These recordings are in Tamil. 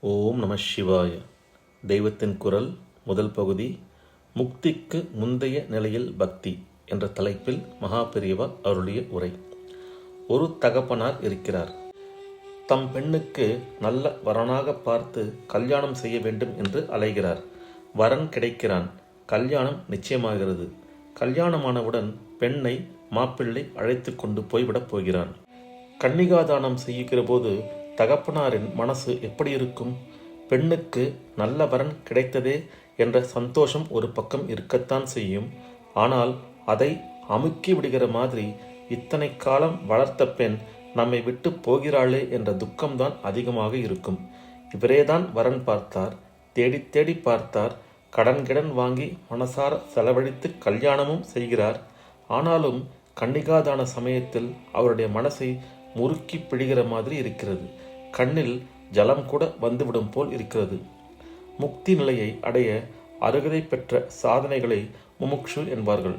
ஓம் நம சிவாய. தெய்வத்தின் குரல் முதல் பகுதி, முக்திக்கு முந்தைய நிலையில் பக்தி என்ற தலைப்பில் மகாபெரிவா அருளிய உரை. ஒரு தகப்பனார் இருக்கிறார். தம் பெண்ணுக்கு நல்ல வரனாக பார்த்து கல்யாணம் செய்ய வேண்டும் என்று அலைகிறார். வரன் கிடைக்கிறான். கல்யாணம் நிச்சயமாகிறது. கல்யாணமானவுடன் பெண்ணை மாப்பிள்ளை அழைத்து கொண்டு போய்விடப் போகிறான். கன்னிகாதானம் செய்கிற போது தகப்பனாரின் மனசு எப்படி இருக்கும்? பெண்ணுக்கு நல்ல வரன் கிடைத்ததே என்ற சந்தோஷம் ஒரு பக்கம் இருக்கத்தான் செய்யும். ஆனால் அதை அமுக்கி விடுகிற மாதிரி இத்தனை காலம் வளர்த்த பெண் நம்மை விட்டு போகிறாளே என்ற துக்கம்தான் அதிகமாக இருக்கும். இவரேதான் வரன் பார்த்தார், தேடி தேடி பார்த்தார், கடன் வாங்கி மனசார செலவழித்து கல்யாணமும் செய்கிறார். ஆனாலும் கன்னிகாதான சமயத்தில் அவருடைய மனசை முறுக்கி பிழிகிற மாதிரி இருக்கிறது. கண்ணில் ஜலம் கூட வந்துவிடும் போல் இருக்கிறது. முக்தி நிலையை அடைய அருகதை பெற்ற சாதனைகளை முமுக்ஷு என்பார்கள்.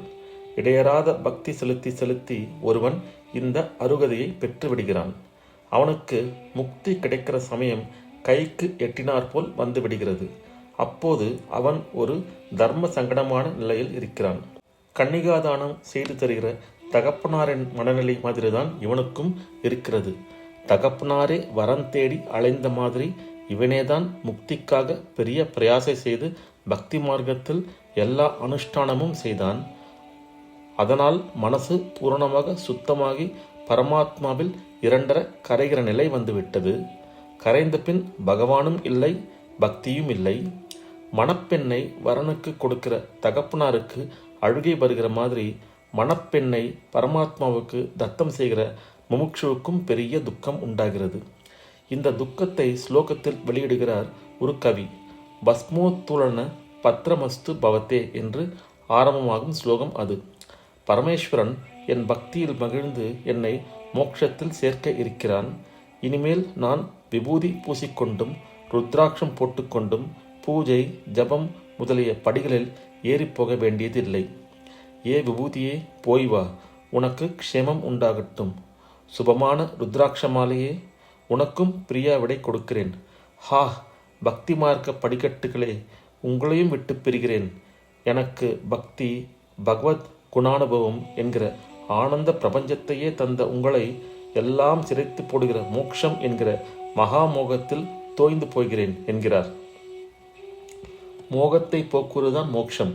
இடையறாத பக்தி செலுத்தி செலுத்தி ஒருவன் இந்த அருகதையை பெற்று விடுகிறான். அவனுக்கு முக்தி கிடைக்கிற சமயம் கைக்கு எட்டினார் போல் வந்து விடுகிறது. அப்போது அவன் ஒரு தர்ம சங்கடமான நிலையில் இருக்கிறான். கன்னிகாதானம் செய்து தருகிற தகப்பனாரின் மனநிலை மாதிரிதான் இவனுக்கும் இருக்கிறது. தகப்பனாரே வரம் தேடி அலைந்த மாதிரி இவனேதான் முக்திக்காக பெரிய பிரயாசை செய்து பக்தி மார்க்கத்தில் எல்லா அனுஷ்டானமும் செய்தான். அதனால் மனசு பூரணமாக சுத்தமாகி பரமாத்மாவில் இரண்டர கரைகிற நிலை வந்துவிட்டது. கரைந்த பின் பகவானும் இல்லை, பக்தியும் இல்லை. மணப்பெண்ணை வரனுக்கு கொடுக்கிற தகப்பனாருக்கு அழுகை வருகிற மாதிரி மணப்பெண்ணை பரமாத்மாவுக்கு தத்தம் செய்கிற முமுட்சுவுக்கும் பெரிய துக்கம் உண்டாகிறது. இந்த துக்கத்தை ஸ்லோகத்தில் வெளியிடுகிறார் ஒரு கவி. பஸ்மோத்துலன பத்ரமஸ்து பவத்தே என்று ஆரம்பமாகும் ஸ்லோகம் அது. பரமேஸ்வரன் என் பக்தியில் மகிழ்ந்து என்னை மோட்சத்தில் சேர்க்க இருக்கிறான். இனிமேல் நான் விபூதி பூசிக்கொண்டும் ருத்ராட்சம் போட்டுக்கொண்டும் பூஜை ஜபம் முதலிய படிகளில் ஏறிப்போக வேண்டியதில்லை. ஏ விபூதியே, போய் வா, உனக்கு க்ஷேமம் உண்டாகட்டும். சுபமான ருத்ராட்ச மாலையே, உனக்கும் பிரியா விடை கொடுக்கிறேன். ஹா, பக்தி மார்க்க படிக்கட்டுகளே, உங்களையும் விட்டு பிரிகிறேன். எனக்கு பக்தி பகவத் குணானுபவம் என்கிற ஆனந்த பிரபஞ்சத்தையே தந்த உங்களை எல்லாம் சிதைத்து போடுகிற மோட்சம் என்கிற மகா மோகத்தில் தோய்ந்து போகிறேன் என்கிறார். மோகத்தை போக்குவதுதான் மோட்சம்.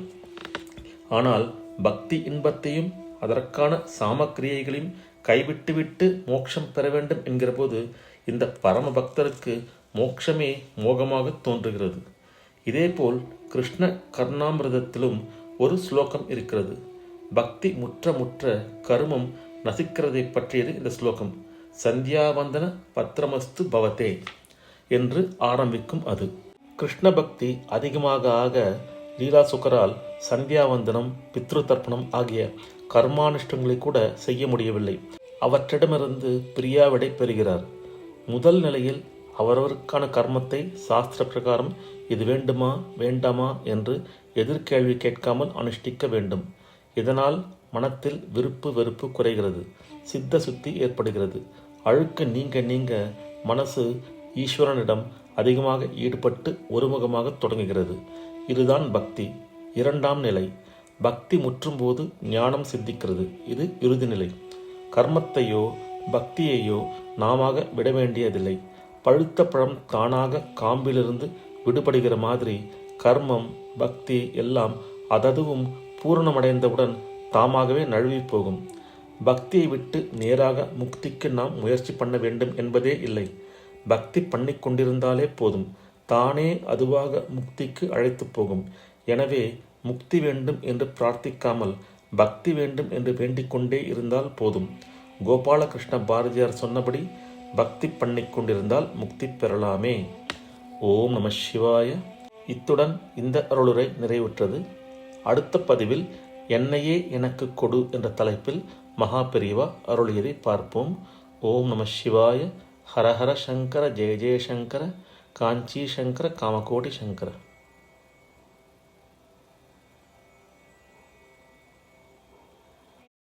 ஆனால் பக்தி இன்பத்தையும் அதற்கான சாமக்கிரியைகளையும் கைவிட்டுவிட்டு மோட்சம் பெற வேண்டும் என்கிற போது இந்த பரம பக்தருக்கு மோட்சமே மோகமாக தோன்றுகிறது. இதேபோல் கிருஷ்ண கர்ணாமிரதத்திலும் ஒரு ஸ்லோகம் இருக்கிறது. பக்தி முற்ற முற்ற கருமம் நசிக்கிறதை பற்றியது இந்த ஸ்லோகம். சந்தியாவந்தன பத்ரமஸ்து பவத்தே என்று ஆரம்பிக்கும் அது. கிருஷ்ண பக்தி அதிகமாக ஆக லீலாசுக்கரால் சந்தியாவந்தனம் பித்ரு தர்ப்பணம் ஆகிய கர்மானுஷ்டங்களை கூட செய்ய முடியவில்லை. அவற்றிடமிருந்து பிரியாவிடை பெறுகிறார். முதல் நிலையில் அவரவருக்கான கர்மத்தை சாஸ்திர பிரகாரம் இது வேண்டுமா வேண்டாமா என்று எதிர்கேள்வி கேட்காமல் அனுஷ்டிக்க வேண்டும். இதனால் மனத்தில் விருப்பு வெறுப்பு குறைகிறது, சித்த சுத்தி ஏற்படுகிறது. அழுக்கு நீங்க நீங்க மனசு ஈஸ்வரனிடம் அதிகமாக ஈடுபட்டு ஒருமுகமாக தொடங்குகிறது. இதுதான் பக்தி. இரண்டாம் நிலை. பக்தி முற்றும்போது ஞானம் சித்திக்கிறது. இது இறுதி நிலை. கர்மத்தையோ பக்தியையோ நாம விட வேண்டியதில்லை. பழுத்த பழம் தானாக காம்பிலிருந்து விடுபடுகிற மாதிரி கர்மம் பக்தி எல்லாம் அததுவும் பூரணமடைந்தவுடன் தாமாகவே நழுவி போகும். பக்தியை விட்டு நேராக முக்திக்கு நாம் முயற்சி பண்ண வேண்டும் என்பதே இல்லை. பக்தி பண்ணி கொண்டிருந்தாலே போதும், தானே அதுவாக முக்திக்கு அழைத்து போகும். எனவே முக்தி வேண்டும் என்று பிரார்த்திக்காமல் பக்தி வேண்டும் என்று வேண்டிக் கொண்டே இருந்தால் போதும். கோபாலகிருஷ்ண பாரதியார் சொன்னபடி பக்தி பண்ணி கொண்டிருந்தால் முக்தி பெறலாமே. ஓம் நம சிவாய. இத்துடன் இந்த அருளுரை நிறைவுற்றது. அடுத்த பதிவில் என்னையே எனக்கு கொடு என்ற தலைப்பில் மகாபெரிவா அருளியதை பார்ப்போம். ஓம் நம சிவாய. ஹரஹர சங்கர ஜெய ஜெயசங்கர காஞ்சி சங்கர காமகோடி சங்கர.